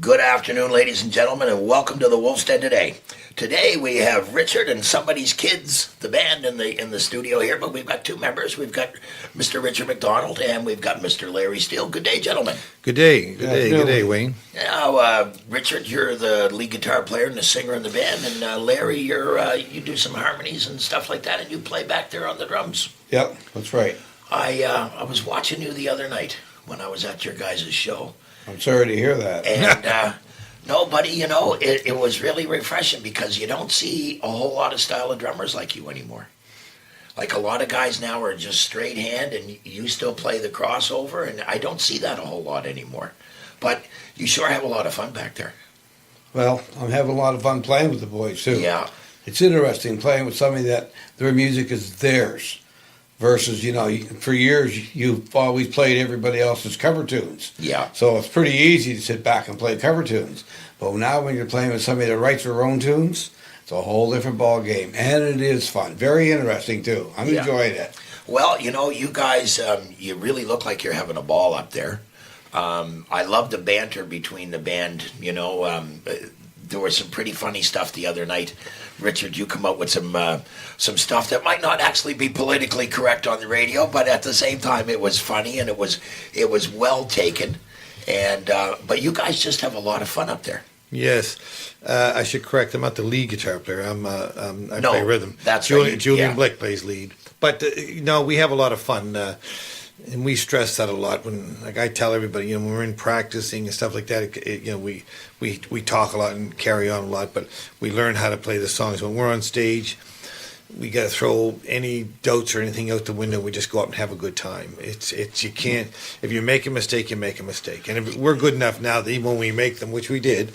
Good afternoon, ladies and gentlemen, and welcome to the Wolf's Den today. Today we have Richard and Somebody's Kids, the band in the studio here, but we've got two members. We've got Mr. Richard MacDonald and we've got Mr. Larry Steele. Good day, gentlemen. Good day, good day, Wayne. Now, Richard, you're the lead guitar player and the singer in the band, and Larry, you do some harmonies and stuff like that, and you play back there on the drums. Yep, that's right. I was watching you the other night when I was at your guys' show. I'm sorry to hear that. And no, buddy, it was really refreshing because you don't see a whole lot of style of drummers like you anymore. Like a lot of guys now are just straight hand, and you still play the crossover, and I don't see that a whole lot anymore. But you sure have a lot of fun back there. Well, I'm having a lot of fun playing with the boys, too. Yeah. It's interesting playing with somebody that their music is theirs versus, for years you've always played everybody else's cover tunes. Yeah. So it's pretty easy to sit back and play cover tunes. But now when you're playing with somebody that writes their own tunes, it's a whole different ball game. And it is fun. Very interesting, too. I'm enjoying it. Well, you guys, you really look like you're having a ball up there. I love the banter between the band. There was some pretty funny stuff the other night. Richard, you come out with some stuff that might not actually be politically correct on the radio, but at the same time it was funny and it was well taken. And but you guys just have a lot of fun up there. Yes, I should correct. I'm not the lead guitar player. I play rhythm. That's Julian, right. Julian Blick plays lead. But we have a lot of fun. And we stress that a lot when, like I tell everybody, when we're in practicing and stuff like that, we talk a lot and carry on a lot, but we learn how to play the songs. When we're on stage, we got to throw any doubts or anything out the window. We just go up and have a good time. You can't, if you make a mistake, you make a mistake. And if we're good enough now that even when we make them, which we did,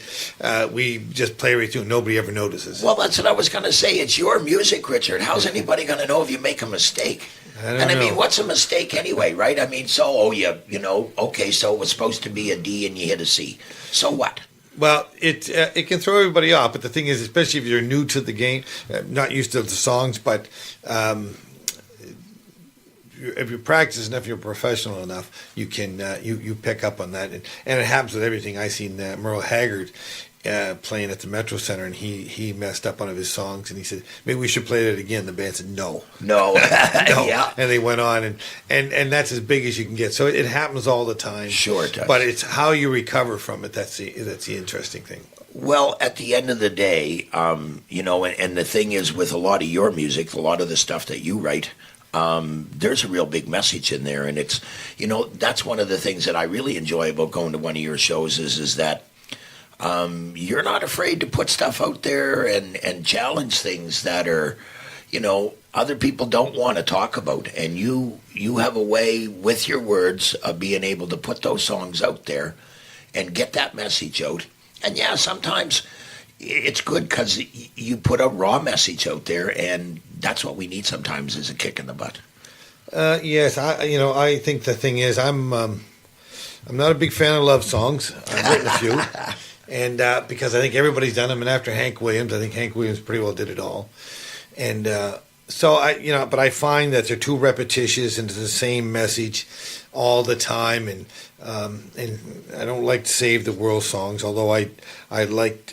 we just play right through and nobody ever notices. Well, that's what I was going to say. It's your music, Richard. How's anybody going to know if you make a mistake? I mean, what's a mistake anyway, right? I mean, okay, so it was supposed to be a D and you hit a C. So what? Well, it can throw everybody off, but the thing is, especially if you're new to the game, not used to the songs, but if you practice enough, you're professional enough, you can you pick up on that, and it happens with everything. I seen Merle Haggard playing at the Metro Center, and he messed up one of his songs, and he said, maybe we should play that again. The band said, no. No. Yeah. And they went on, and that's as big as you can get. So it happens all the time. Sure it does. But it's how you recover from it. That's the interesting thing. Well, at the end of the day, and the thing is with a lot of your music, a lot of the stuff that you write, there's a real big message in there. And it's, that's one of the things that I really enjoy about going to one of your shows is that you're not afraid to put stuff out there and challenge things that are, other people don't want to talk about. And you have a way with your words of being able to put those songs out there and get that message out. And yeah, sometimes it's good because you put a raw message out there, and that's what we need sometimes is a kick in the butt. Yes, I think the thing is I'm not a big fan of love songs. I've written a few. And because I think everybody's done them, and after Hank Williams, I think Hank Williams pretty well did it all. And so but I find that they're too repetitious and it's the same message all the time. And I don't like save the world songs, although I like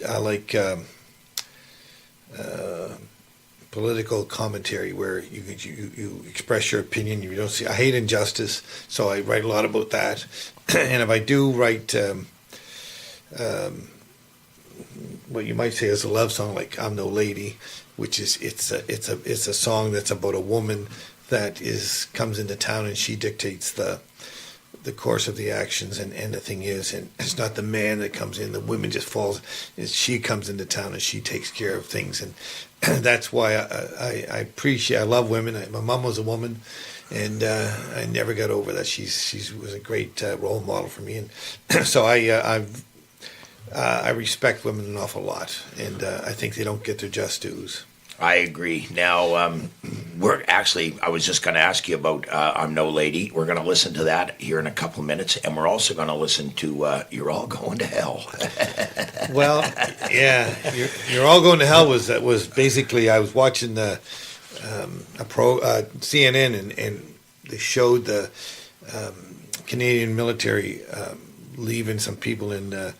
political commentary where you express your opinion. You don't see. I hate injustice, so I write a lot about that. And if I do write. What you might say is a love song, like "I'm No Lady," which is it's a song that's about a woman that comes into town and she dictates the course of the actions, and the thing is, and it's not the man that comes in, the woman just falls. She comes into town and she takes care of things, and that's why I love women. My mom was a woman. And I never got over that. She was a great role model for me, and so I respect women an awful lot, and I think they don't get their just dues. I agree. Now, I was just going to ask you about I'm No Lady. We're going to listen to that here in a couple minutes, and we're also going to listen to You're All Going to Hell. Well, yeah, You're All Going to Hell was basically, I was watching the CNN, and they showed the Canadian military leaving some people in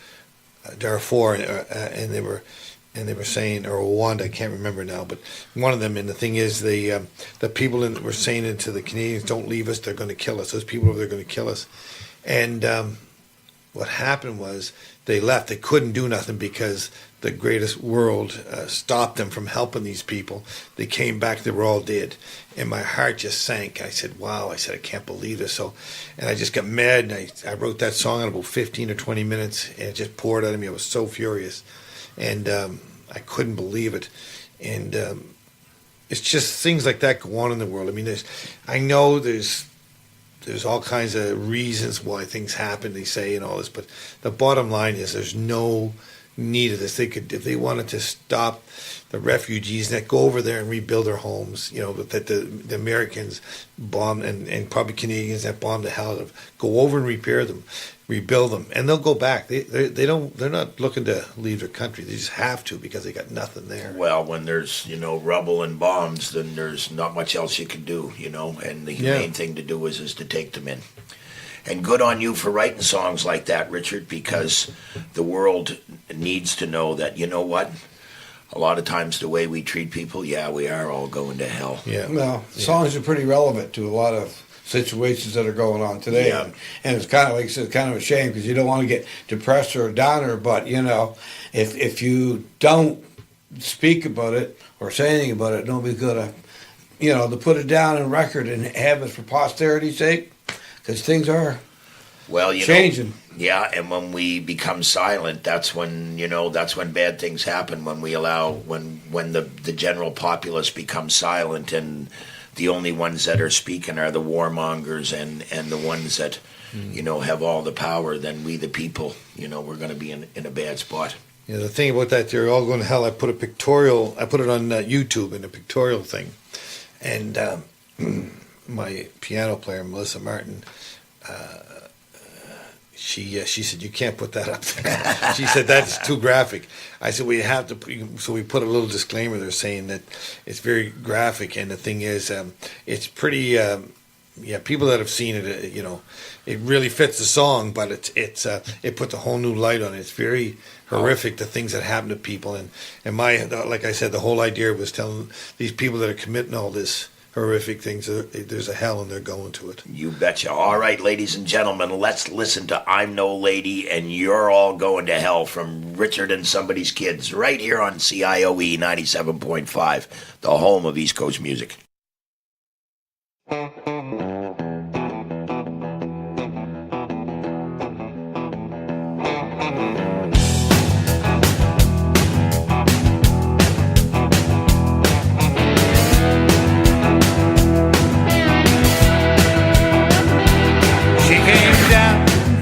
Darfur, and they were saying, or Rwanda, I can't remember now, but one of them. And the thing is, the people were saying to the Canadians, "Don't leave us; they're going to kill us. Those people over there are going to kill us." And what happened was they left. They couldn't do nothing because the greatest world stopped them from helping these people. They came back. They were all dead, and my heart just sank. I said, "Wow!" I said, "I can't believe this." So, and I just got mad, and I wrote that song in about 15 or 20 minutes, and it just poured out of me. I was so furious, and I couldn't believe it. And it's just things like that go on in the world. I mean, I know there's all kinds of reasons why things happen, they say, and all this, but the bottom line is there's no need of this. They could, if they wanted to stop the refugees, that go over there and rebuild their homes, that the Americans bombed, and probably Canadians that bombed the hell out of, go over and rebuild them, and they'll go back. They're not looking to leave their country. They just have to because they got nothing there. Well, when there's rubble and bombs, then there's not much else you can do, and the humane thing to do is to take them in. And good on you for writing songs like that, Richard, because the world needs to know that, you know what? A lot of times the way we treat people, we are all going to hell. Yeah. Well, songs are pretty relevant to a lot of situations that are going on today. Yeah. And it's kind of like it's kind of a shame because you don't want to get depressed or a downer, but if you don't speak about it or say anything about it, nobody's gonna to put it down in record and have it for posterity's sake, because things are changing. And when we become silent, that's when bad things happen. When we allow when the general populace becomes silent, and the only ones that are speaking are the warmongers and the ones that have all the power, then we the people, we're going to be in a bad spot. The thing about that, they're all going to hell. I put it on YouTube in a pictorial thing, and my piano player Melissa Martin, she said, "You can't put that up there." She said, "That's too graphic." I said, "We have to." So we put a little disclaimer there saying that it's very graphic, and the thing is, it's pretty. People that have seen it, it really fits the song, but it puts a whole new light on it. It's very horrific, the things that happen to people, and like I said, the whole idea was telling these people that are committing all this horrific things, there's a hell and they're going to it. You betcha. All right, ladies and gentlemen, let's listen to I'm No Lady and You're All Going to Hell from Richard and Somebody's Kids right here on CIOE 97.5, the home of East Coast music.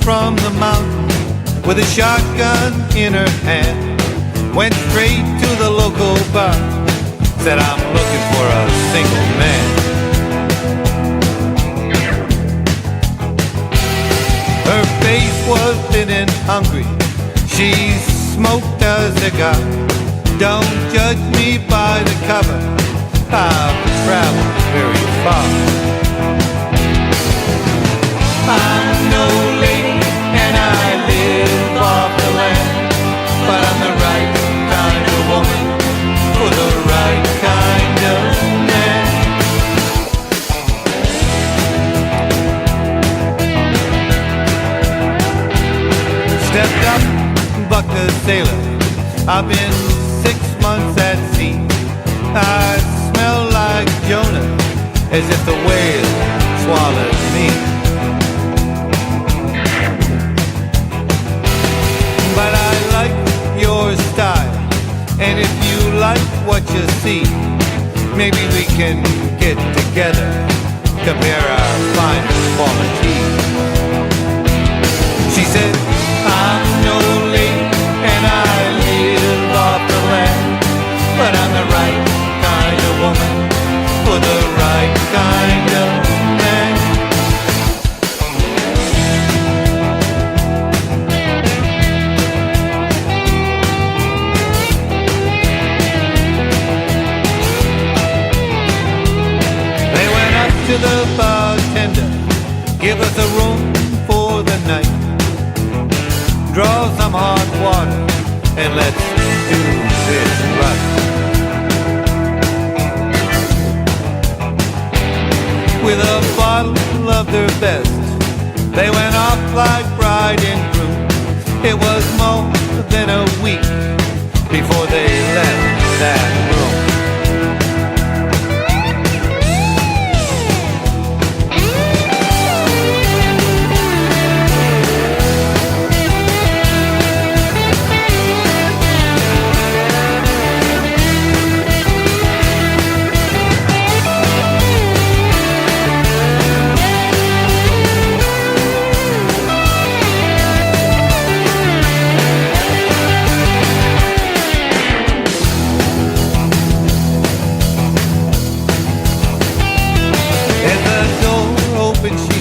From the mountain with a shotgun in her hand, went straight to the local bar, said, "I'm looking for a single man." Her face was thin and hungry, she smoked a cigar. Don't judge me by the cover, I've traveled very far. I'm no lady and I live off the land, but I'm the right kind of woman for the right kind of man. Stepped up, bucked a sailor, I've been 6 months at sea. I smell like Jonah, as if the whale swallowed me. But I like your style, and if you like what you see, maybe we can get together, compare our finest qualities. She said, "I'm no lady and I live off the land, but I'm the right kind of woman for the right kind of man." To the bartender, give us a room for the night, draw some hot water and let's do this right. With a bottle of their best, they went off like bride and groom. It was more than a week before they left that room.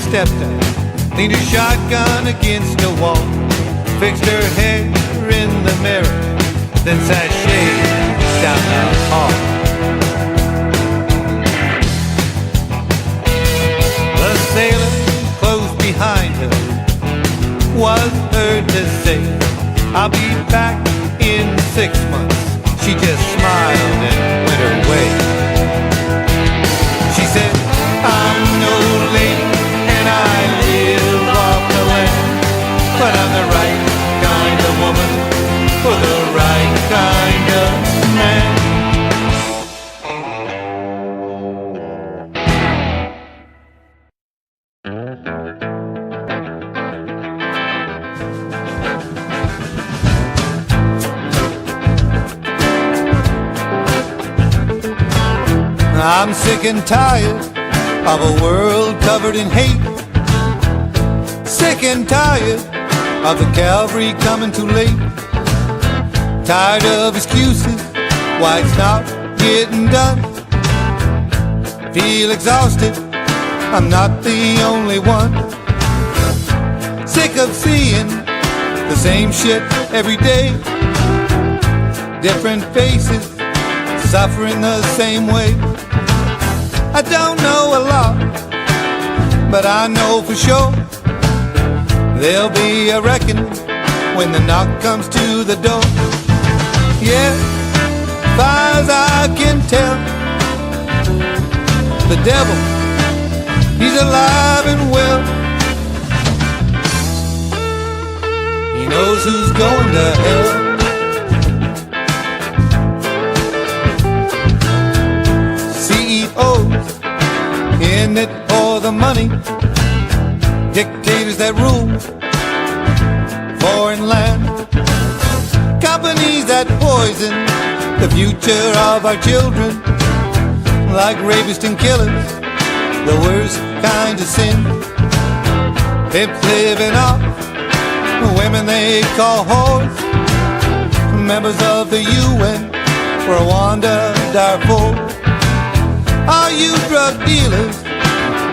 Stepped up, leaned her shotgun against the wall, fixed her hair in the mirror, then sashayed down the hall. The sailor closed behind her was heard to say, I'll be back in 6 months. She just smiled and went her way. She said, I'm no lady, I live off the land, but I'm the right kind of woman for the right kind of man. I'm sick and tired of a world covered in hate. Sick and tired of the cavalry coming too late. Tired of excuses why it's not getting done. Feel exhausted, I'm not the only one. Sick of seeing the same shit every day. Different faces suffering the same way. I don't know a lot, but I know for sure there'll be a reckoning when the knock comes to the door. Yeah, as far as I can tell, the devil, he's alive and well. He knows who's going to hell. CEOs in it for the money, dictators that rule foreign land, companies that poison the future of our children, like rapists and killers, the worst kind of sin. Pimps living off women they call whores, members of the UN, Rwanda, Darfur. Are you drug dealers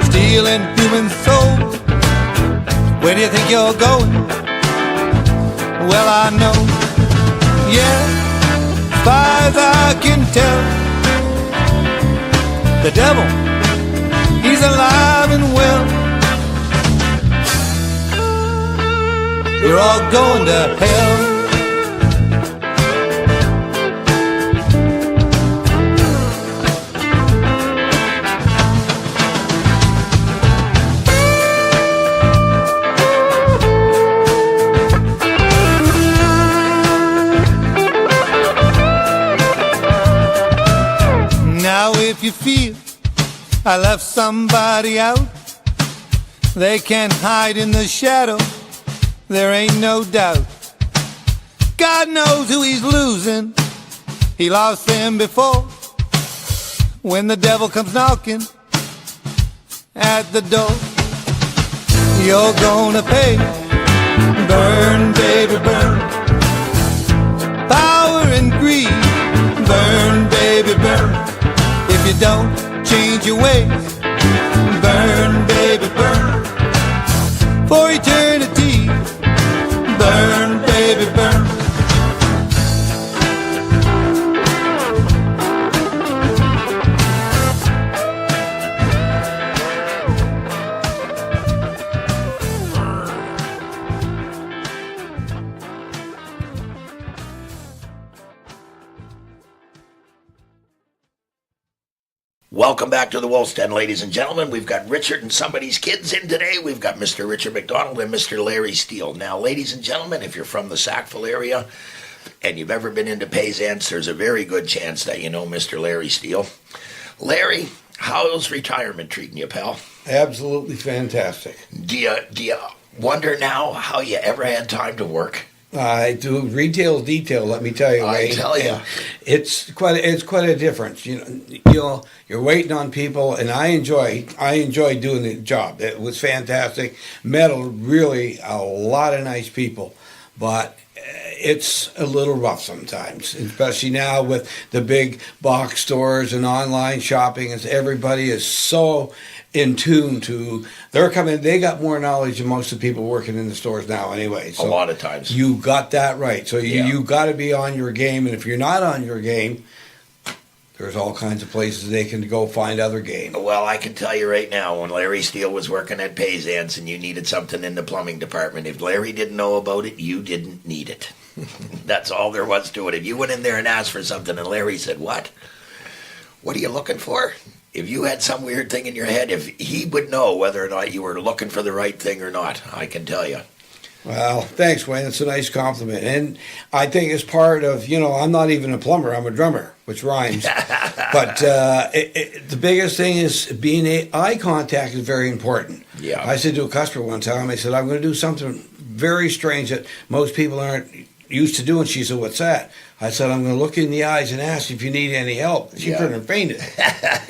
stealing human souls? Where do you think you're going? Well, I know, yeah, as far as I can tell, the devil, he's alive and well. You're all going to hell. If you feel I left somebody out, they can't hide in the shadow, there ain't no doubt. God knows who he's losing, he lost them before. When the devil comes knocking at the door, you're gonna pay. Burn, baby, burn. Power and greed. Burn, baby, burn. If you don't change your ways, burn, baby, burn. For eternity, burn, baby, burn. Welcome back to the Wolf's Den, ladies and gentlemen. We've got Richard and Somebody's kids in today. We've got Mr. Richard MacDonald and Mr. Larry Steele. Now, ladies and gentlemen, if you're from the Sackville area and you've ever been into Payzance, there's a very good chance that you know Mr. Larry Steele. Larry, how's retirement treating you, pal? Absolutely fantastic. Do you wonder now how you ever had time to work? I do retail detail. Let me tell you, I Wayne. tell you. It's quite a difference. You're waiting on people, and I enjoy doing the job. It was fantastic. Met really a lot of nice people, but it's a little rough sometimes, especially now with the big box stores and online shopping. As everybody is so in tune to, they got more knowledge than most of the people working in the stores now anyway. So a lot of times. You got that right. So Yeah. you got to be on your game, and if you're not on your game, there's all kinds of places they can go find other game. Well, I can tell you right now, when Larry Steele was working at Payzance and you needed something in the plumbing department, if Larry didn't know about it, you didn't need it. That's all there was to it. If you went in there and asked for something and Larry said, what? What are you looking for? If you had some weird thing in your head, if he would know whether or not you were looking for the right thing or not, I can tell you. Well, thanks, Wayne. It's a nice compliment. And I think it's part of, I'm not even a plumber, I'm a drummer, which rhymes. But the biggest thing is eye contact is very important. Yeah. I said to a customer one time, I said, I'm going to do something very strange that most people aren't used to doing. She said, what's that? I said, I'm going to look in the eyes and ask if you need any help. She turned and fainted.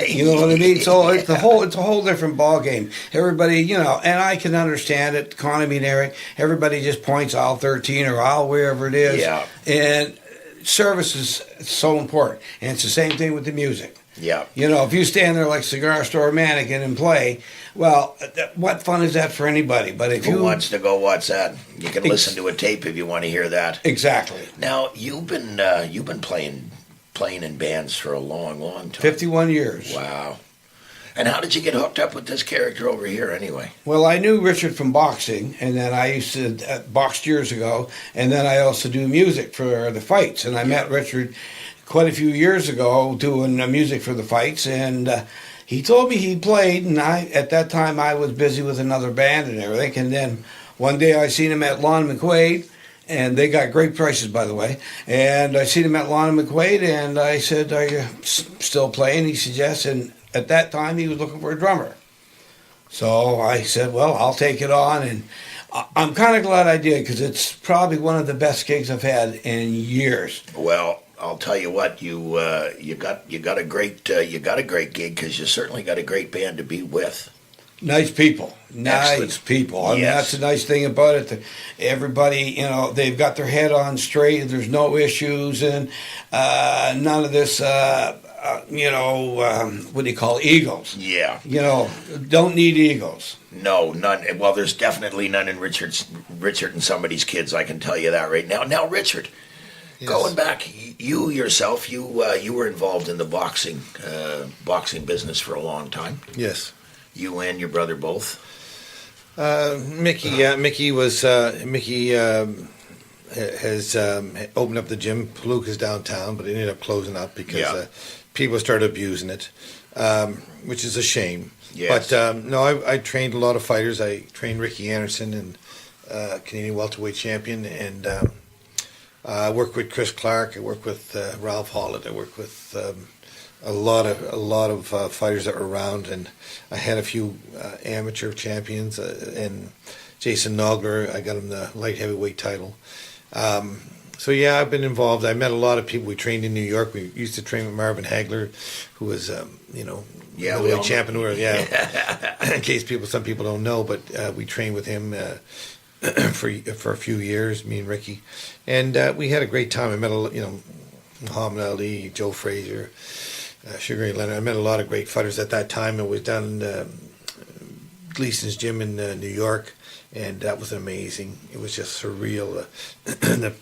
You know what I mean? So it's a whole different ball game. Everybody, and I can understand it, economy and everything. Everybody just points aisle 13 or aisle wherever it is. Yeah. And service is so important. And it's the same thing with the music. Yeah. If you stand there like cigar store mannequin and play, well, what fun is that for anybody? But if Who wants to go watch that? You can listen to a tape if you want to hear that. Exactly. Now, you've been playing in bands for a long, long time. 51 years. Wow. And how did you get hooked up with this character over here anyway? Well, I knew Richard from boxing, and then I used to box years ago, and then I also do music for the fights. And I met Richard quite a few years ago doing music for the fights, and he told me he played, and at that time I was busy with another band and everything. And then one day I seen him at Lon McQuaid, and they got great prices, by the way. And I seen him at Lon McQuaid, and I said, "Are you still playing?" He said, "Yes." And at that time he was looking for a drummer. So I said, "Well, I'll take it on." And I'm kind of glad I did, because it's probably one of the best gigs I've had in years. Well, I'll tell you what, you got a great gig, because you certainly got a great band to be with. Nice people. Nice Excellent. people. I mean, Yes. that's the nice thing about it. That everybody, they've got their head on straight. There's no issues, and none of this, what do you call egos? Yeah. Don't need egos. No, none. Well, there's definitely none in Richard and Somebody's kids. I can tell you that right now. Now, Richard, Yes. going back, you yourself, you were involved in the boxing business for a long time. Yes. You and your brother both. Mickey has opened up the gym, Palooka's downtown, but it ended up closing up because people started abusing it, which is a shame. Yes. But no, I trained a lot of fighters. I trained Ricky Anderson, and Canadian welterweight champion, and I worked with Chris Clark. I worked with Ralph Hollett. I worked with a lot of fighters that were around, and I had a few amateur champions, and Jason Nogler, I got him the light heavyweight title. So yeah, I've been involved. I met a lot of people. We trained in New York. We used to train with Marvin Hagler, who was middleweight champion. In case some people don't know, but we trained with him for a few years, me and Ricky, and we had a great time. I met Muhammad Ali, Joe Frazier, Sugar Ray Leonard. I met a lot of great fighters at that time. It was down in Gleason's gym in New York, and that was amazing. It was just surreal, the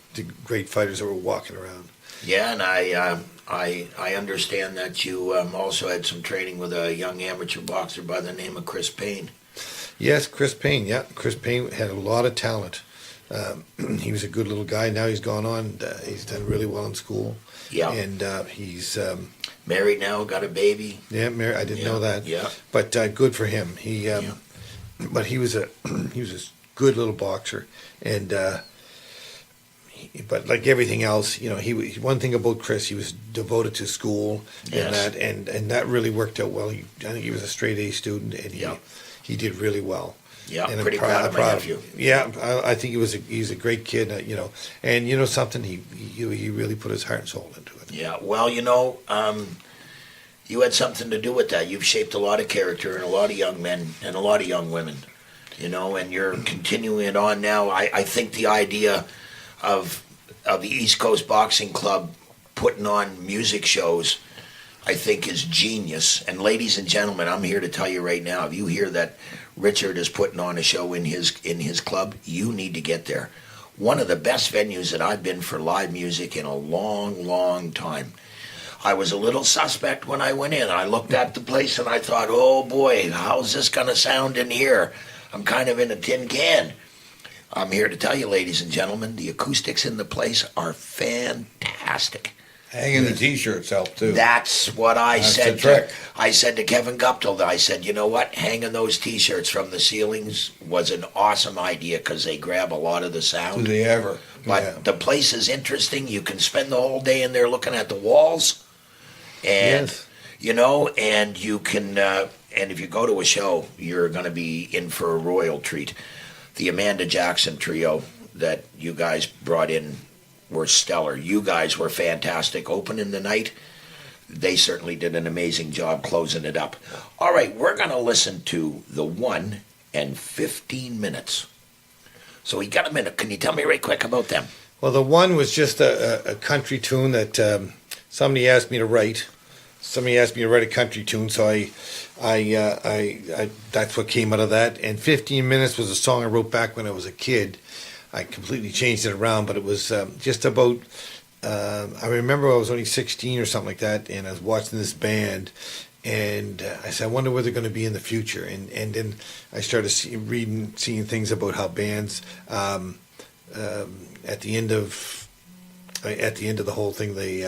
great fighters that were walking around. Yeah, and I understand that you also had some training with a young amateur boxer by the name of Chris Payne. Yes, Chris Payne. Yeah, Chris Payne had a lot of talent. He was a good little guy. Now he's gone on. He's done really well in school. Yeah. And he's Married now, got a baby. Yeah, I didn't know that. Yeah. But good for him. But he was a good little boxer, and but like everything else, one thing about Chris, he was devoted to school, Yes. and that really worked out well. I think he was a straight A student, and he did really well. Yeah, And I'm pretty proud of my nephew. Yeah, I think he's a great kid, and something, he really put his heart and soul into it. Yeah, well, you had something to do with that. You've shaped a lot of character in a lot of young men and a lot of young women, and you're continuing it on now. I think the idea of the East Coast Boxing Club putting on music shows, I think, is genius. And ladies and gentlemen, I'm here to tell you right now, if you hear that Richard is putting on a show in his club, you need to get there. One of the best venues that I've been for live music in a long, long time. I was a little suspect when I went in. I looked at the place and I thought, oh boy, how's this going to sound in here? I'm kind of in a tin can. I'm here to tell you, ladies and gentlemen, the acoustics in the place are fantastic. Hanging the T-shirts help too. That's what That's said. the trick. I said to Kevin Guptill, I said, you know what? Hanging those T-shirts from the ceilings was an awesome idea because they grab a lot of the Do sound. they ever? But the place is interesting. You can spend the whole day in there looking at the walls, and Yes. and you can. And if you go to a show, you're going to be in for a royal treat. The Amanda Jackson trio that you guys brought in were stellar. You guys were fantastic opening the night. They certainly did an amazing job closing it up. All right, we're going to listen to the 1 and 15 minutes. So we got a minute. Can you tell me right quick about them? Well, the one was just a country tune that somebody asked me to write. Somebody asked me to write a country tune, so I that's what came out of that. And 15 Minutes was a song I wrote back when I was a kid. I completely changed it around, but it was just about. I remember I was only 16 or something like that, and I was watching this band, and I said, I wonder where they're going to be in the future. And then I started seeing things about how bands at the end of the whole thing, they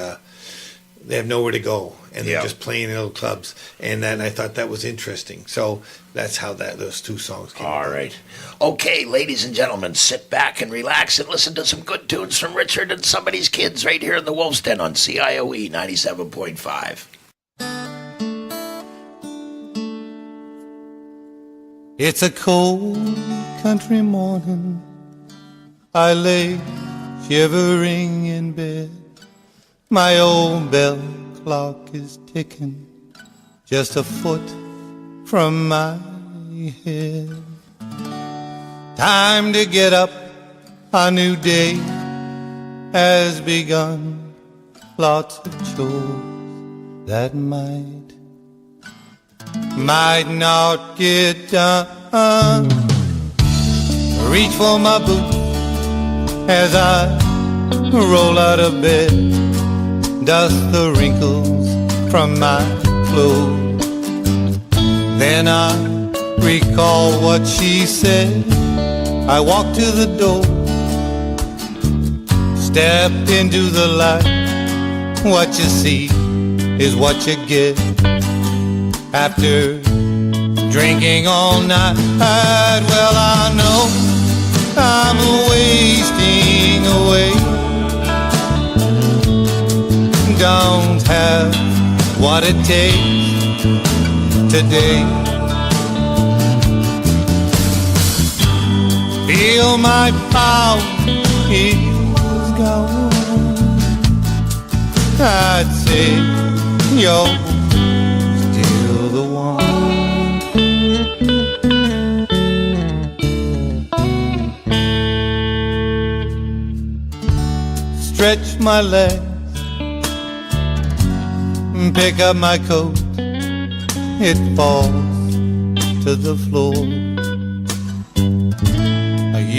have nowhere to go, and they're just playing in little clubs, and then I thought that was interesting. So that's how those two songs came. All right. Okay, ladies and gentlemen, sit back and relax and listen to some good tunes from Richard and Somebody's Kids right here in the Wolf's Den on CIOE 97.5. It's a cold country morning. I lay shivering in bed. My old bell clock is ticking just a foot from my head. Time to get up, a new day has begun. Lots of chores that might not get done. Reach for my boots as I roll out of bed, dust the wrinkles from my clothes. Then I recall what she said. I walked to the door, stepped into the light. What you see is what you get. After drinking all night, well, I know I'm wasting away. Don't have what it takes today. Feel my power is gone. I'd say you're still the one. Stretch my legs, pick up my coat, it falls to the floor.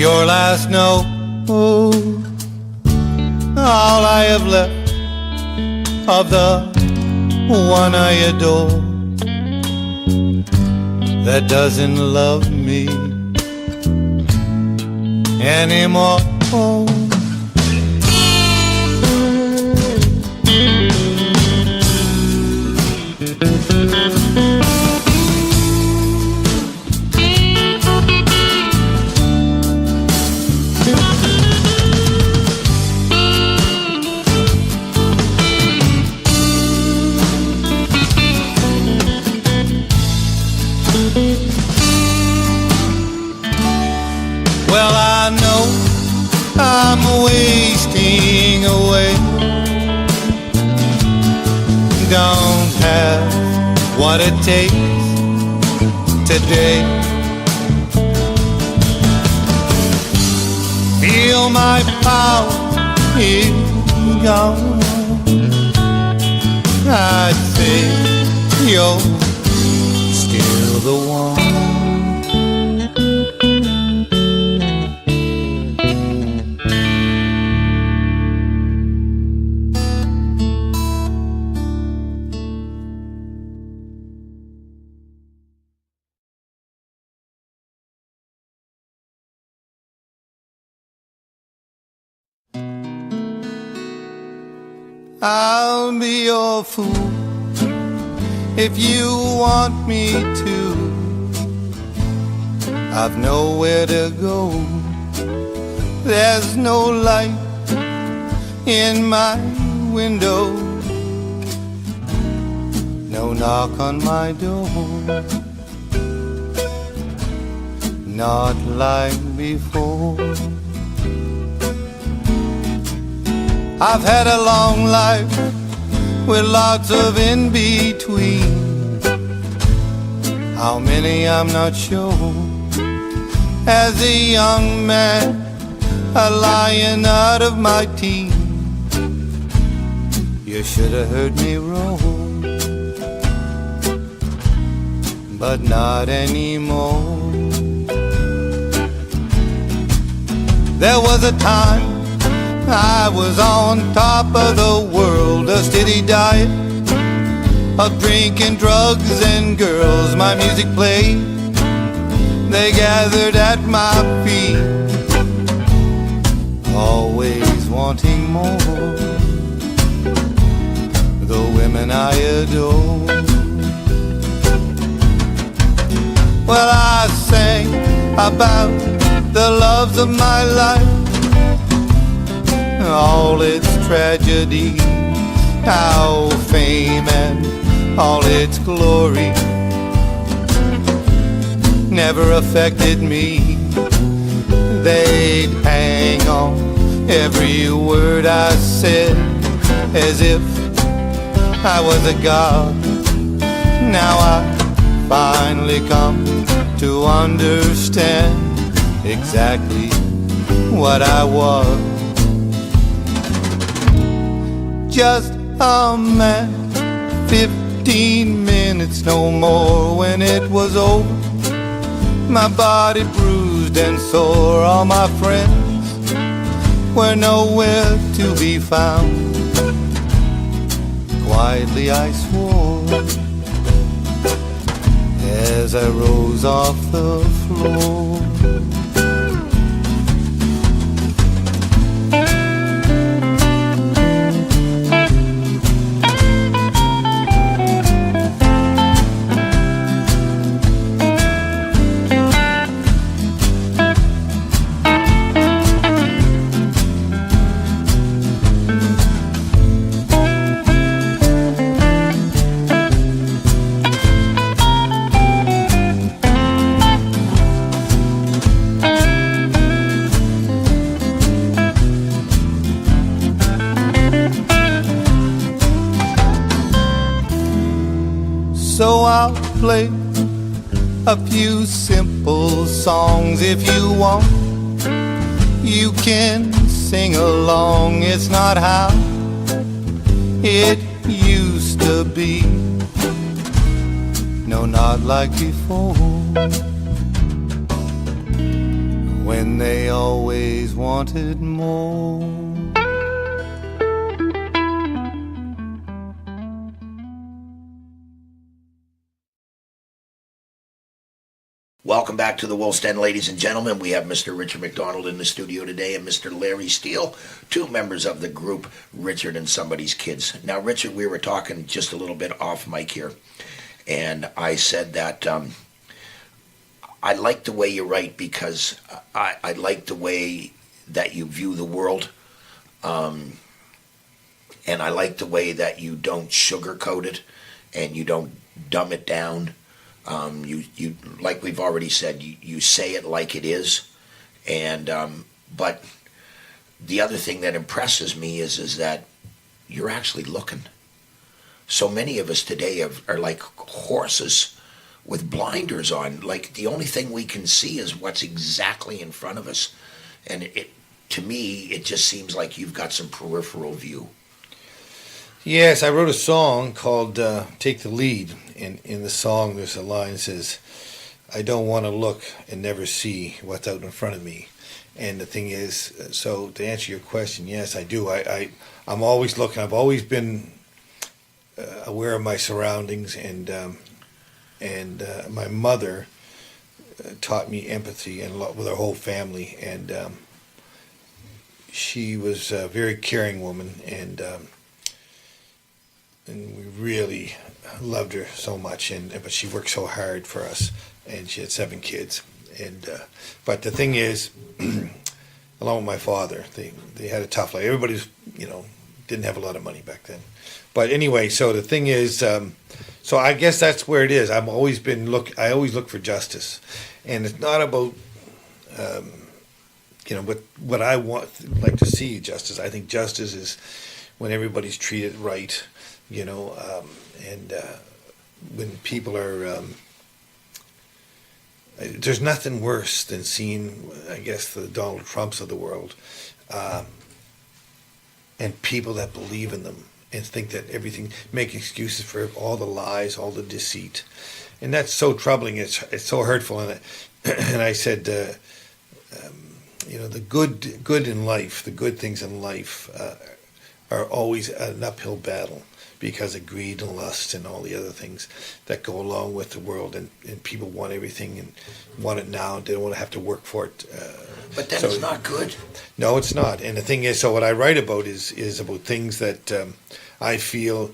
Your last note, all I have left of the one I adore, that doesn't love me anymore. don't have what it takes today. Feel my power is gone. I'd say you're still the one. I'll be your fool if you want me to. I've nowhere to go. There's no light in my window, no knock on my door, not like before. I've had a long life with lots of in-between. How many I'm not sure. As a young man, a lion out of my teens, you should have heard me roar, but not anymore. There was a time I was on top of the world, a steady diet of drinking, drugs, and girls. My music played, they gathered at my feet, always wanting more. The women I adore. Well, I sang about the loves of my life, all its tragedy, how fame and all its glory never affected me. They'd hang on every word I said as if I was a god. Now I finally come to understand exactly what I was. Just a man, 15 minutes, no more. When it was over, my body bruised and sore. All my friends were nowhere to be found. Quietly I swore as I rose off the floor. So I'll play a few simple songs if you want. You can sing along. It's not how it used to be. No, not like before, when they always wanted more. Welcome back to the Wolf's Den, ladies and gentlemen. We have Mr. Richard MacDonald in the studio today and Mr. Larry Steele, two members of the group Richard and Somebody's Kids. Now, Richard, we were talking just a little bit off mic here, and I said that I like the way you write because I like the way that you view the world, and I like the way that you don't sugarcoat it and you don't dumb it down. You like we've already said, you say it like it is, and but the other thing that impresses me is that you're actually looking. so many of us today are like horses with blinders on. Like the only thing we can see is what's exactly in front of us. And to me, it just seems like you've got some peripheral view. Yes, I wrote a song called Take the Lead. And in the song, there's a line that says, I don't want to look and never see what's out in front of me. And the thing is, so to answer your question, yes, I do. I'm always looking. I've always been aware of my surroundings, and my mother taught me empathy and with our whole family, and she was a very caring woman, and we really loved her so much, but she worked so hard for us, and she had 7 kids, and but the thing is, along with my father, they had a tough life. Everybody's, didn't have a lot of money back then, but anyway, so the thing is, so I guess that's where it is. I always look for justice, and it's not about what I like to see justice. I think justice is when everybody's treated right, and when people are. There's nothing worse than seeing, I guess, the Donald Trumps of the world, and people that believe in them and think that everything, make excuses for all the lies, all the deceit, and that's so troubling. It's so hurtful, and I said, the good in life, the good things in life, are always an uphill battle, because of greed and lust and all the other things that go along with the world, and people want everything and want it now. They don't want to have to work for it. But then it's not good. No, it's not. And the thing is, so what I write about is about things that I feel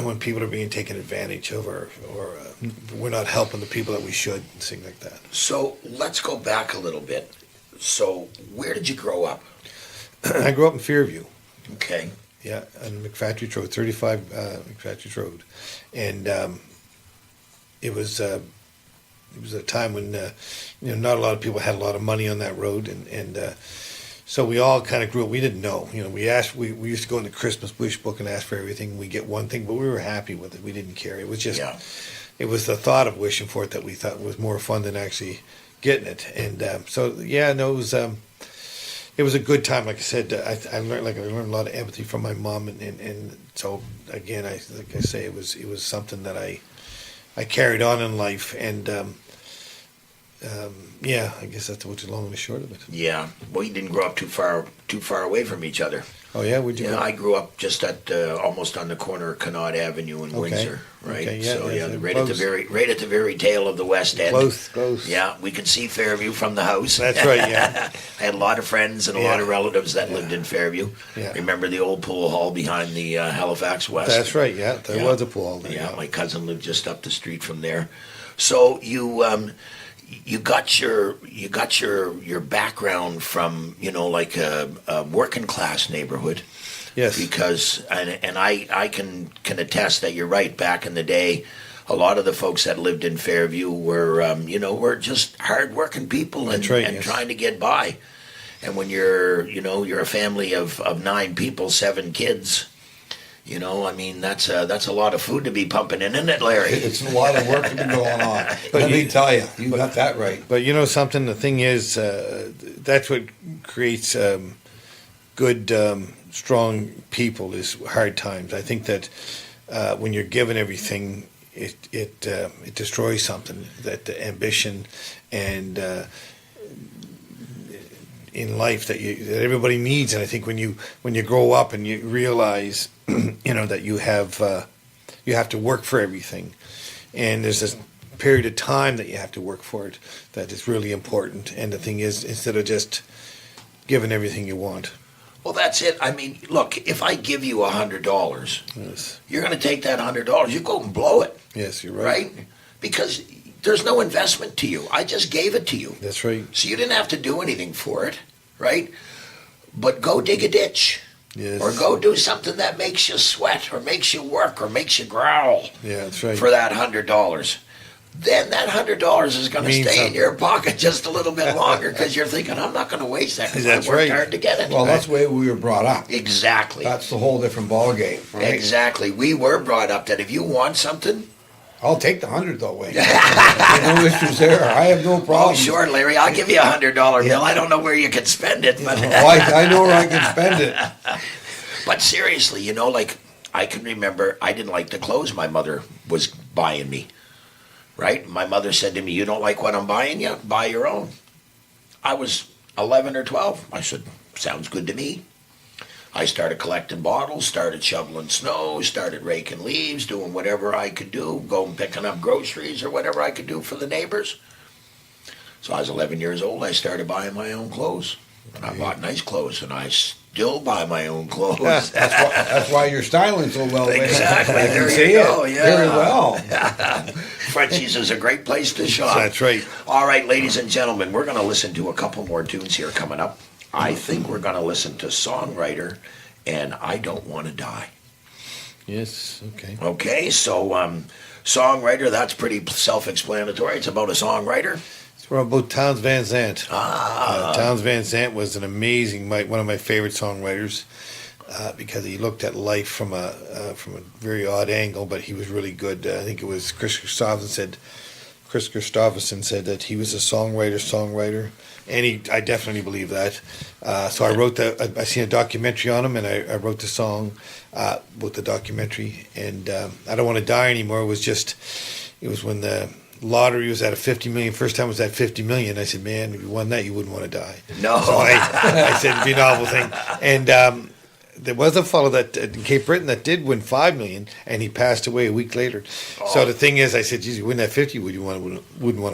when people are being taken advantage of, or we're not helping the people that we should, things like that. So let's go back a little bit. So where did you grow up? I grew up in Fairview. Okay. Yeah, on McFatridge Road, 35 McFatridge Road, and it was a time when not a lot of people had a lot of money on that road, and so we all kind of grew up. We didn't know, we used to go in the Christmas wish book and ask for everything. We get one thing, but we were happy with it. We didn't care. It was just, It was the thought of wishing for it that we thought was more fun than actually getting it, and it was a good time. Like I said, I learned a lot of empathy from my mom, and so again, like I say, it was something that I carried on in life, and I guess that's what's the long and the short of it. Yeah, well, you didn't grow up too far away from each other. Oh yeah, would you? Yeah, I grew up just at almost on the corner of Connaught Avenue in Windsor, right? Okay, yeah, so right close. at the very tail of the West End. Close. Yeah, we could see Fairview from the house. That's right. Yeah, I had a lot of friends and a lot of relatives that lived in Fairview. Yeah. Remember the old pool hall behind the Halifax West? that's right. Yeah, there was a pool there. Yeah, my cousin lived just up the street from there. So you got your background from like a working class neighborhood. Yes. Because and I can attest that you're right. Back in the day, a lot of the folks that lived in Fairview were just hardworking people and trying to get by. And when you're a family of 9 people, 7 kids. That's a lot of food to be pumping in, isn't it, Larry? It's a lot of work to be going on. But let me tell you, you got that right. But something, the thing is, that's what creates good, strong people is hard times. I think that when you're given everything, it destroys something, that the ambition and in life that everybody needs. And I think when you grow up and you realize that you have to work for everything, and there's this period of time that you have to work for it, that is really important. And the thing is, instead of just giving everything you want. Well, that's it. I mean, look, if I give you $100, Yes. you're going to take that $100. You go and blow it. Yes, you're right. Right? Because there's no investment to you. I just gave it to you. That's right. So you didn't have to do anything for it, right? But go dig a ditch. Yes. Or go do something that makes you sweat or makes you work or makes you growl. Yeah, that's right. For that $100. then that $100 is going to Means stay in something. your pocket just a little bit longer because you're thinking, I'm not going to waste that because I That's worked right. hard to get it. Well, that's the way we were brought up. Exactly. That's the whole different ballgame, right? Exactly. We were brought up that if you want something, I'll take the 100 though, Wayne. No issues there. I have no oh, problem. sure, Larry, I'll give you a $100 bill. I don't know where you can spend it, but Oh, I know where I can spend it. but seriously, you know, like I can remember I didn't like the clothes my mother was buying me. Right? My mother said to me, "You don't like what I'm buying you? Buy your own." I was 11 or 12. I said, "Sounds good to me." I started collecting bottles, started shoveling snow, started raking leaves, doing whatever I could do, going picking up groceries or whatever I could do for the neighbors. So I was 11 years old. I started buying my own clothes. And I bought nice clothes, and I still buy my own clothes. That's why you're styling so well, Wayne. Exactly. I can There see you go. it Yeah. very well. Frenchie's is a great place to shop. That's right. All right, ladies and gentlemen, we're going to listen to a couple more tunes here coming up. I think we're going to listen to Songwriter and I Don't Want to Die. Yes. Okay. Okay, so Songwriter, that's pretty self-explanatory. It's about a songwriter. It's about Townes Van Zandt. Ah. Townes Van Zandt was an amazing, one of my favorite songwriters because he looked at life from a very odd angle, but he was really good. I think it was Chris Christopherson said that he was a songwriter, and I definitely believe that. So I wrote I seen a documentary on him, and I wrote the song about the documentary. And I Don't Want to Die Anymore it was when the lottery was at a 50 million. First time it was at 50 million. I said, man, if you won that, you wouldn't want to die. No. So I said it'd be a novel thing. And there was a fellow that in Cape Breton that did win 5 million, and he passed away a week later. So the thing is, I said, geez, you win that 50, wouldn't want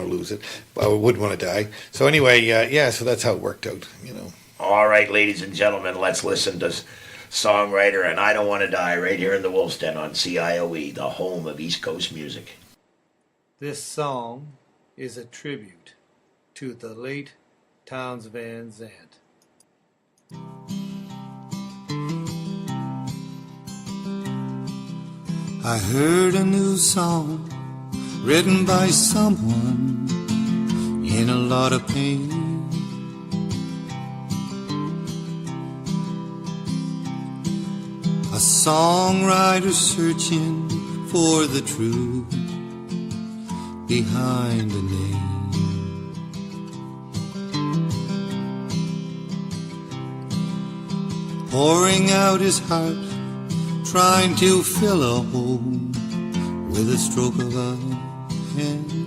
to lose it, or wouldn't want to die. So anyway, so that's how it worked out, you know. All right, ladies and gentlemen, let's listen to Songwriter and I Don't Want to Die right here in the Wolf's Den on CIOE, the home of East Coast music. This song is a tribute to the late Townes Van Zandt. I heard a new song written by someone in a lot of pain. A songwriter searching for the truth behind a name. Pouring out his heart, trying to fill a hole with a stroke of a pen.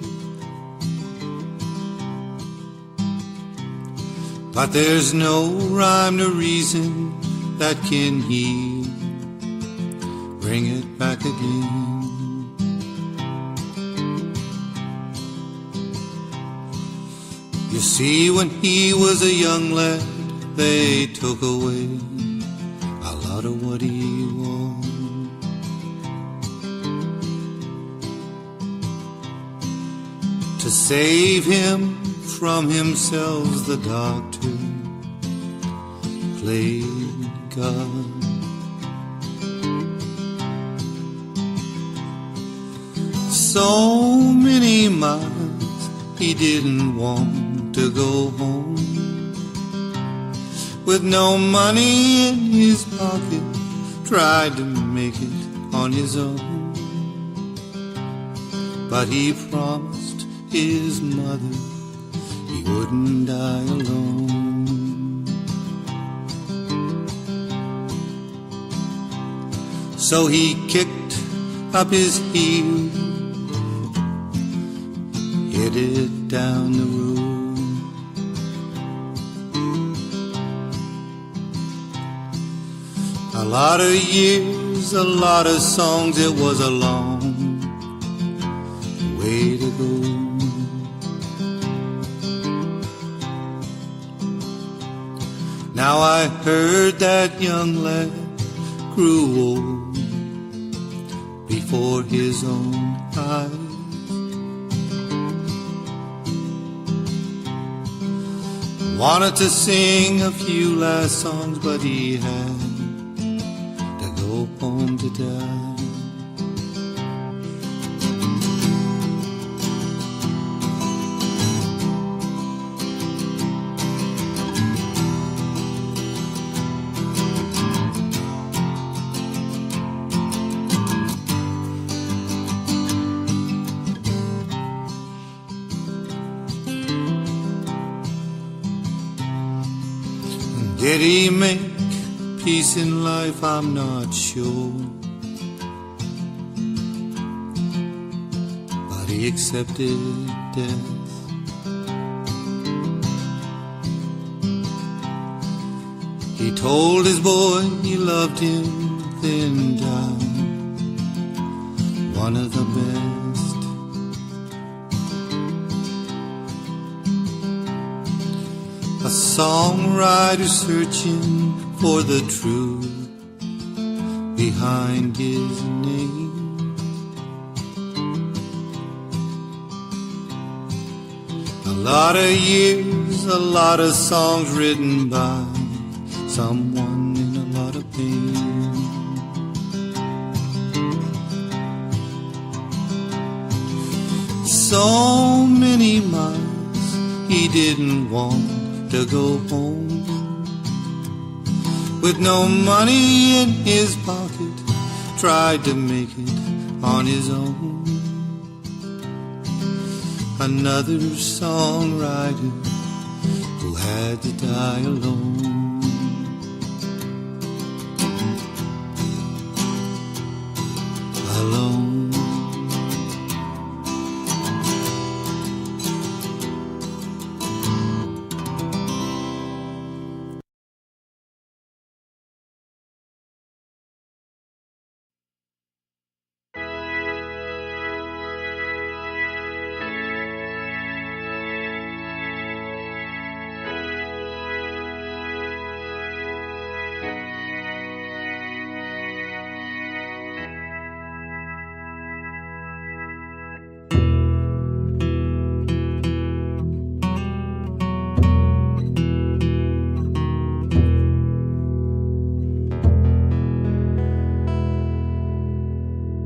But there's no rhyme or reason that can heal, bring it back again. You see, when he was a young lad, they took away a lot of what he was. To save him from himself, the doctor played God. So many miles he didn't want to go home. With no money in his pocket, tried to make it on his own. But he promised his mother he wouldn't die alone. So he kicked up his heels, headed down the road. A lot of years, a lot of songs, it was a long way to go. Now I heard that young lad grew old before his own eyes. Wanted to sing a few last songs, but he had to go home to die. Did he make peace in life? I'm not sure. But he accepted death. He told his boy he loved him, then died. One of the best. A songwriter searching for the truth behind his name. A lot of years, a lot of songs written by someone in a lot of pain. So many miles he didn't want to go home. With no money in his pocket, tried to make it on his own. Another songwriter who had to die alone. Alone.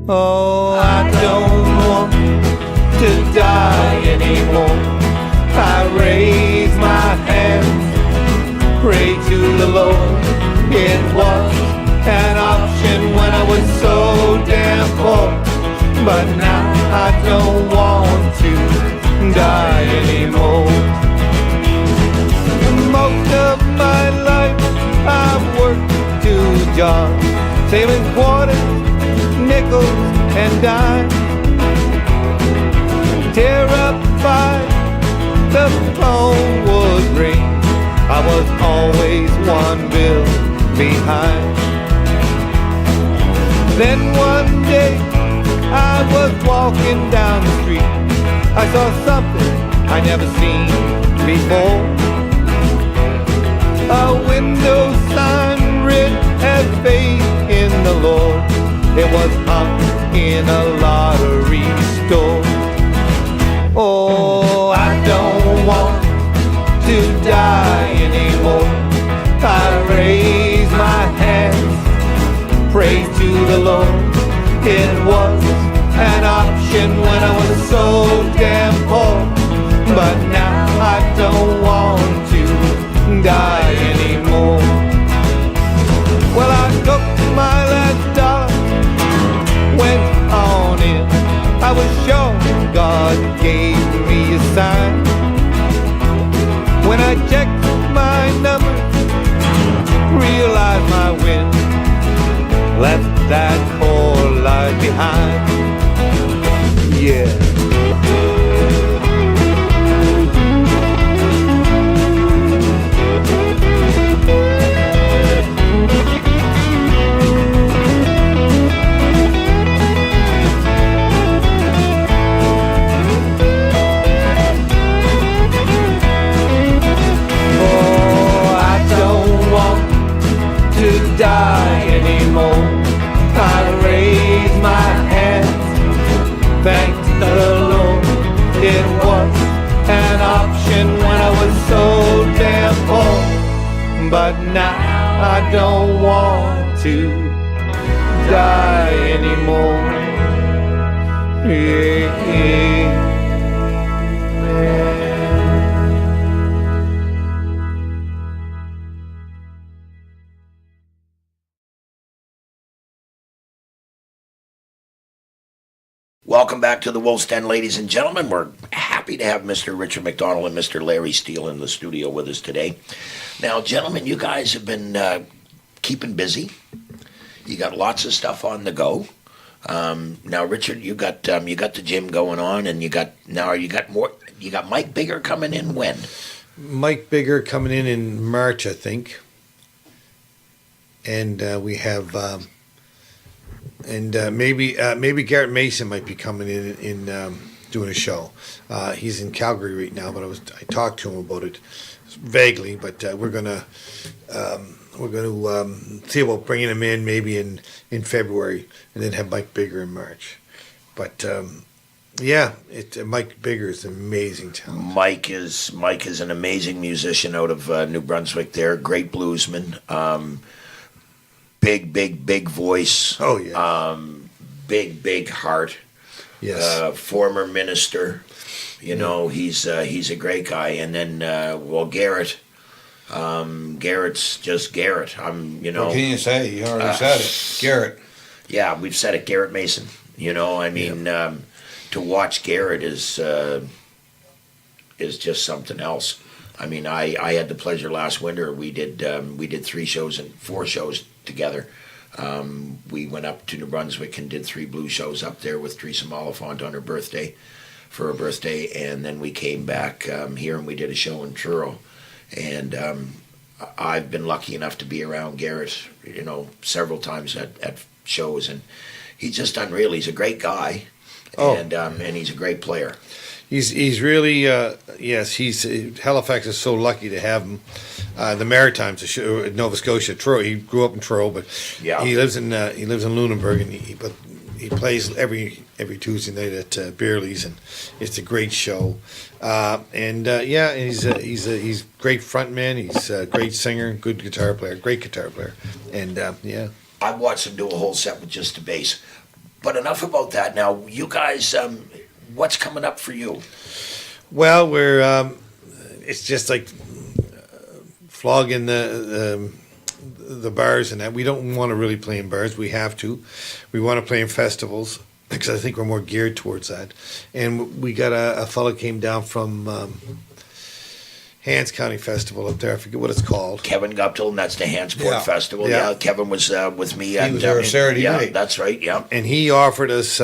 Oh, I don't want to die anymore. I raise my hands, pray to the Lord. It was an option when I was so damn poor, but now I don't want to die anymore. Most of my life I've worked 2 jobs, saving quarters, nickels and dimes. Terrified the phone would ring, I was always one bill behind. Then one day I was walking down the street, I saw something I never seen before. A window sign read, "Have faith in the Lord." It was hung in a lottery store. Oh, I don't want to die anymore. I raise my hands, pray to the Lord. It was an option when I was so damn poor, but now I don't want to die anymore. Well, I took my last dollar, went on in. I was sure God gave me a sign. When I checked my number, realized my win, left that poor life behind. Yeah. Die anymore. I raise my hands, thanks the Lord. It was an option when I was so damn poor, but now I don't want to die anymore. Yeah. Welcome back to the Wolf's Den, ladies and gentlemen. We're happy to have Mr. Richard MacDonald and Mr. Larry Steele in the studio with us today. Now, gentlemen, you guys have been keeping busy. You got lots of stuff on the go. Now, Richard, you got the gym going on, and you got more. You got Mike Bigger coming in when? Mike Bigger coming in March, I think. And we have, maybe Garrett Mason might be coming in doing a show. He's in Calgary right now, but I talked to him about it vaguely. But we're gonna see about bringing him in maybe in February, and then have Mike Bigger in March. But Mike Bigger is an amazing talent. Mike is an amazing musician out of New Brunswick. There, great bluesman. Big voice. Oh yeah. Big heart. Yes. Former minister. You know, he's a great guy. And then Garrett. Garrett's just Garrett. What can you say? You already said it. Garrett. Yeah, we've said it. Garrett Mason. You know, I mean, to watch Garrett is just something else. I mean, I had the pleasure last winter. We did 3 shows and 4 shows together. We went up to New Brunswick and did 3 blues shows up there with Teresa Oliphant on her birthday, and then we came back here and we did a show in Truro. And I've been lucky enough to be around Garrett, you know, several times at shows, and he's just unreal. He's a great guy, and he's a great player. He's really Halifax is so lucky to have him. The Maritimes, Nova Scotia, Truro. He grew up in Truro, but he lives in Lunenburg, and he plays every Tuesday night at Beerley's, and it's a great show. He's a great frontman. He's a great singer, great guitar player, and I've watched him do a whole set with just the bass. But enough about that. Now, you guys, what's coming up for you? Well, we're it's just like flogging the bars and that. We don't want to really play in bars. We have to. We want to play in festivals because I think we're more geared towards that. And we got a fellow came down from Hants County Festival up there. I forget what it's called. Kevin Guptill, and that's the Hansport Festival. Yeah. Yeah, Kevin was with me. He was there Saturday night. That's right, yeah. And he offered us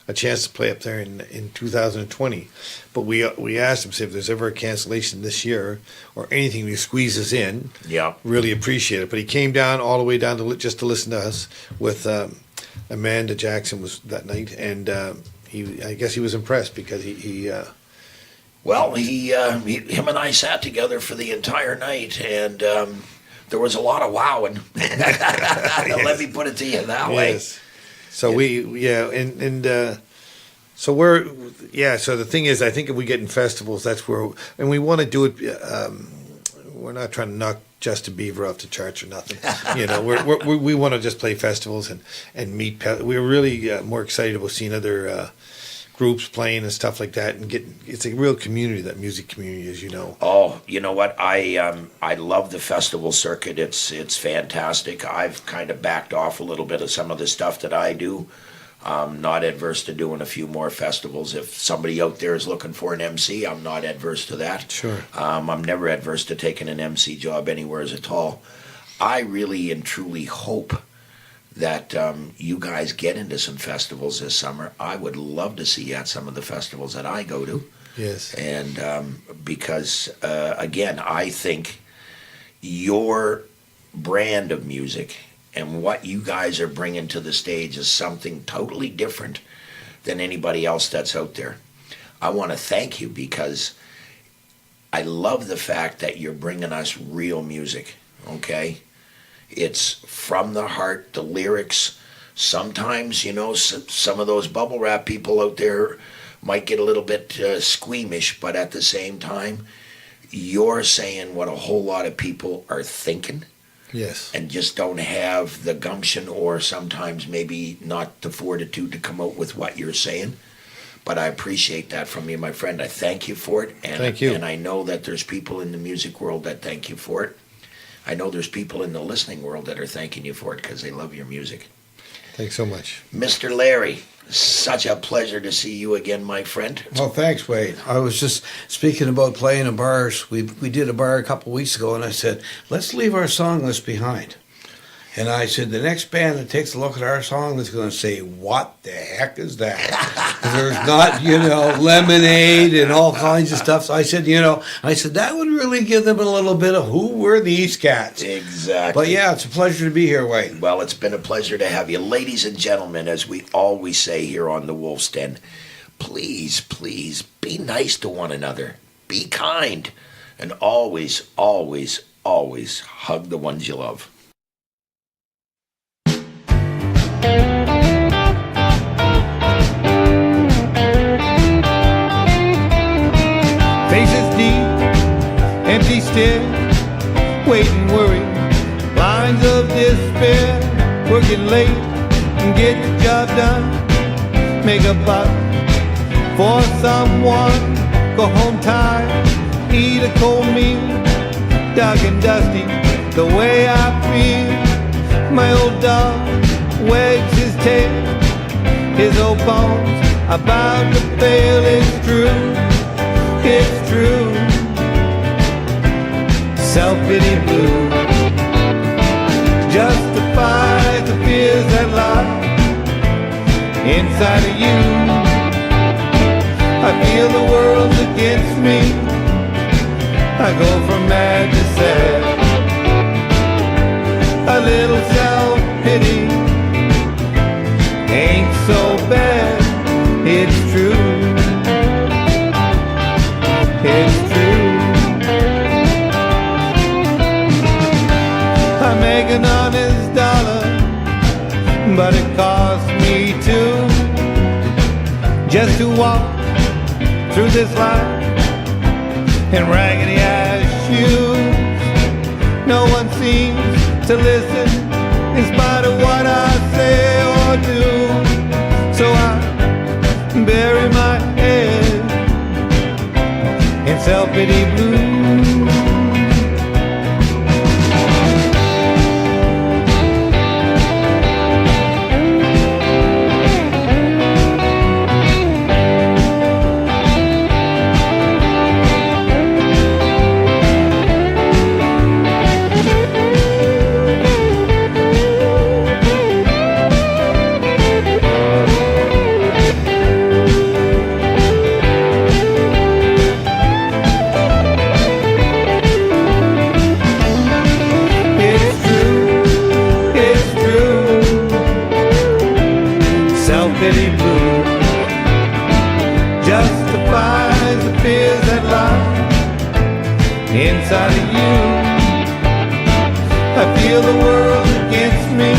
a chance to play up there in 2020. But we asked him, say, if there's ever a cancellation this year or anything we squeeze us in, really appreciate it. But he came down all the way down to just to listen to us with Amanda Jackson was that night, and I guess he was impressed because he him and I sat together for the entire night, and there was a lot of wowing. Let me put it to you that way. So so we're so the thing is, I think if we get in festivals, that's where, and we want to do it. We're not trying to knock Justin Bieber off the charts or nothing. You know, we want to just play festivals and meet. We're really more excited about seeing other groups playing and stuff like that, and it's a real community, that music community, as you know. Oh, you know what? I love the festival circuit. It's fantastic. I've kind of backed off a little bit of some of the stuff that I do. I'm not adverse to doing a few more festivals. If somebody out there is looking for an MC, I'm not adverse to that. Sure. I'm never adverse to taking an MC job anywhere at all. I really and truly hope that you guys get into some festivals this summer. I would love to see you at some of the festivals that I go to. Yes. And because, again, I think your brand of music and what you guys are bringing to the stage is something totally different than anybody else that's out there. I want to thank you because I love the fact that you're bringing us real music, okay? It's from the heart, the lyrics. Sometimes, you know, some of those bubble wrap people out there might get a little bit squeamish, but at the same time, you're saying what a whole lot of people are thinking. Yes. And just don't have the gumption or sometimes maybe not the fortitude to come out with what you're saying. But I appreciate that from you, my friend. I thank you for it. And, thank you. And I know that there's people in the music world that thank you for it. I know there's people in the listening world that are thanking you for it because they love your music. Thanks so much. Mr. Larry, such a pleasure to see you again, my friend. Well, thanks, Wade. I was just speaking about playing in bars. We did a bar a couple of weeks ago, and I said, let's leave our song list behind. And I said, the next band that takes a look at our song is going to say, what the heck is that? 'Cause there's not, lemonade and all kinds of stuff. So I said, that would really give them a little bit of who were these cats. Exactly. But yeah, it's a pleasure to be here, Wade. Well, it's been a pleasure to have you. Ladies and gentlemen, as we always say here on the Wolf's Den, please, please be nice to one another. Be kind. And always, always, always hug the ones you love. Faces deep, empty stare, waiting, worry, lines of despair, working late and get the job done, make a buck for someone, go home tired, eat a cold meal, dark and dusty, the way I feel, my old dog wags his tail, his old bones about to fail, it's true. It's true, self-pity blue justifies the fears that lie inside of you. I feel the world's against me, I go from mad to sad. A little self-pity ain't so bad, it's true. It's true. I make an honest dollar, but it costs me two just to walk through this life in raggedy ass shoes. No one seems to listen in spite of what I say or do, so I bury my head in self-pity blue. Self-pity blue justifies the fears that lie inside of you. I feel the world against me,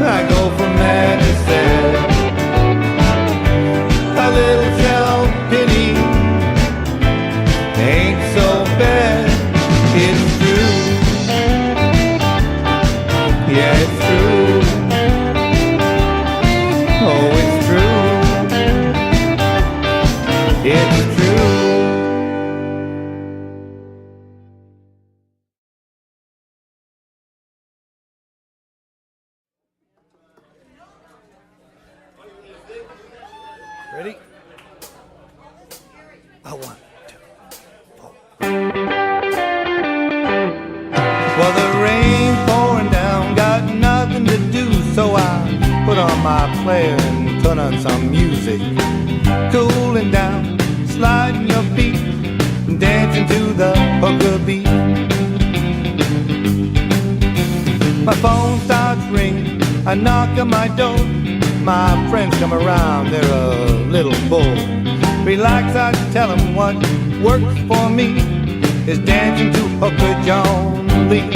I go from mad to sad. A little self-pity ain't so bad, it's true. Yeah, it's true. Oh, it's true. It's true. Ready? I want. Well, the rain pouring down, got nothing to do, so I put on my player and turn on some music. Cooling down, sliding your feet, dancing to the hooker beat. My phone starts ringing, I knock on my door. My friends come around, they're a little bored. Relax, I tell them what works for me is dancing to hooker John Lee.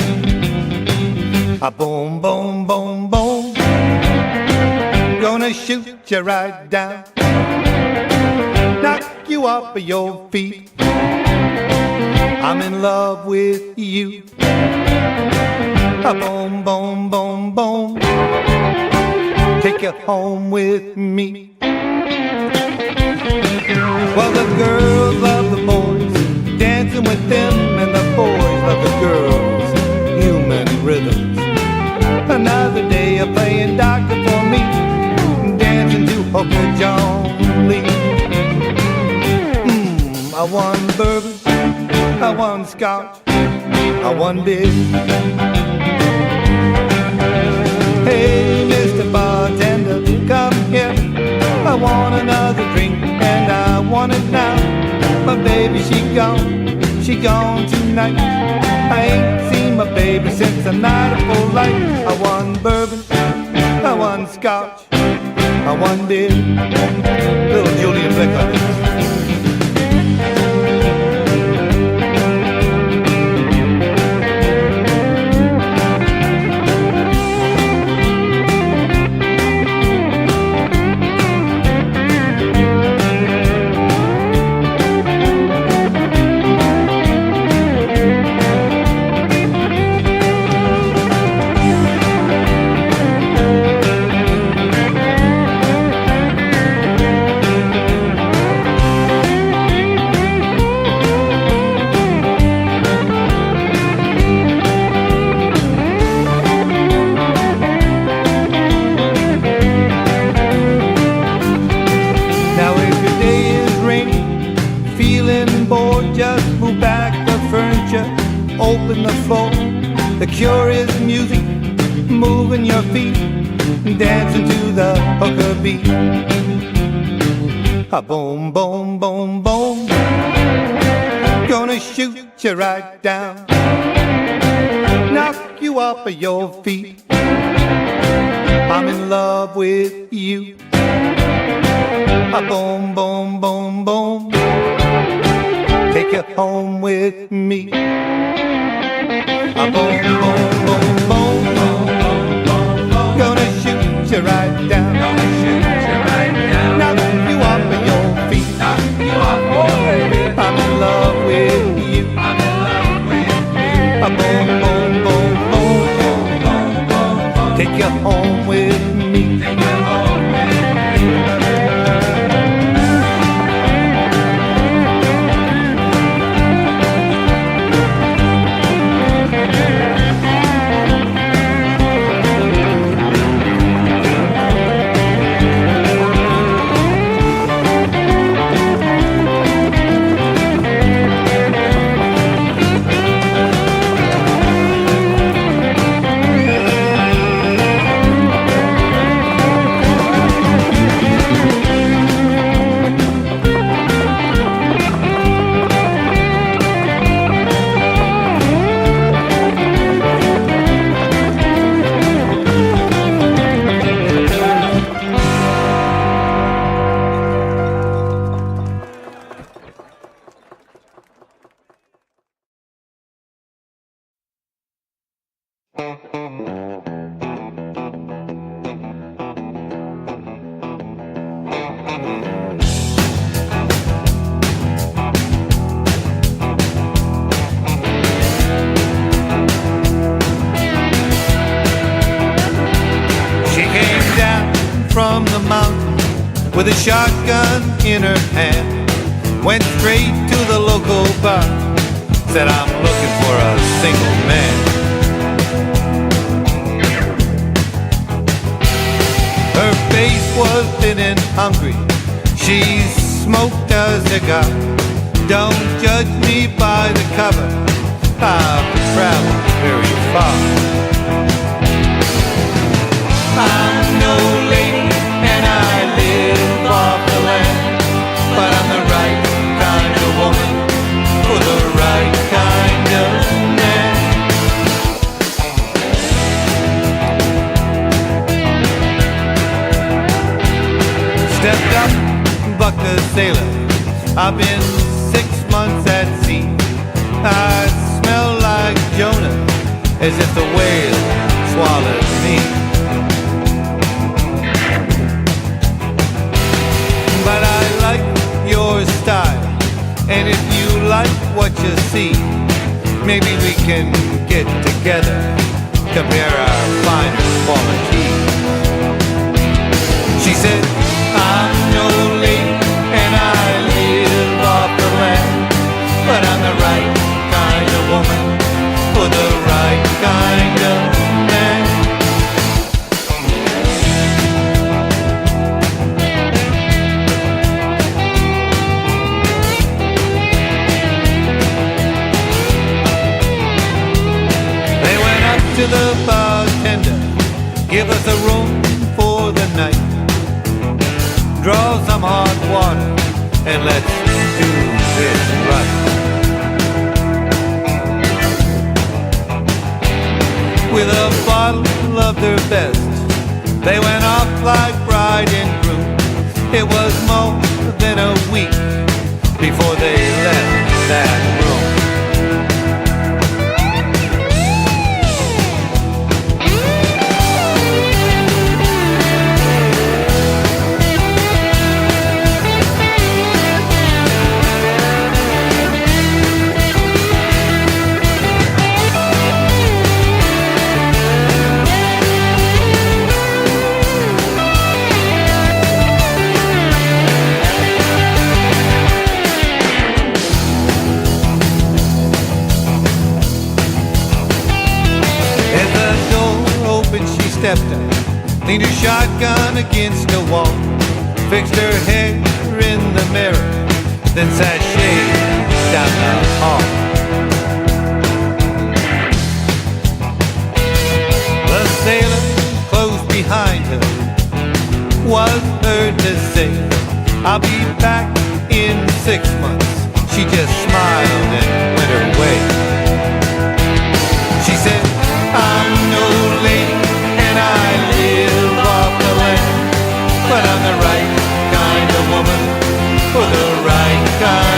A boom, boom, boom, boom, gonna shoot you right down, knock you off of your feet. I'm in love with you. A boom, boom, boom, boom, take you home with me. Well, the girls love the boys, dancing with them, and the boys love the girls, human rhythms. Another day of playing one scotch, I one beer. Hey, Mr. Bartender, come here. I want another drink and I want it now. My baby, she gone tonight. I ain't seen my baby since the night of full light. I want bourbon, I want scotch, I want beer. Little Julian Blick on this. Open the floor, the curious music, moving your feet, dancing to the hooker beat. A boom, boom, boom, boom, gonna shoot you right down, knock you off of your feet. I'm in love with you. A boom, boom, boom, boom, take you home with me. A boom, boom, boom, boom, gonna shoot you right down, knock you off of your feet. I'm in love with you. A boom, boom, boom, boom, take you home with me. With a shotgun in her hand, went straight to the local bar, said I'm looking for a single man. Her face was thin and hungry, she smoked a cigar. Don't judge me by the cover, I've traveled very far. I'm no lady and I live off the land, but I'm the right kind of woman for the right kind of man. Stepped up, bucked a sailor, I've been 6 months at sea. I smell like Jonah, as if the whale swallowed me. But I like your style, and if you like what you see, maybe we can get together, compare our finer qualities. She said, I'm no lady and I live off the land, but I'm the right kind of woman for the right kind of man. Give us a room for the night. Draw some hot water and let's do this right. With a bottle of their best, they went off like bride and groom. It was more than a week before they left that room. Stepped up, leaned her shotgun against the wall, fixed her hair in the mirror, then sashayed down the hall. The sailor closed behind her, was heard to say, I'll be back in 6 months. She just smiled and went her way. She said, I'm no lady, I live off the land, but I'm the right kind of woman for the right kind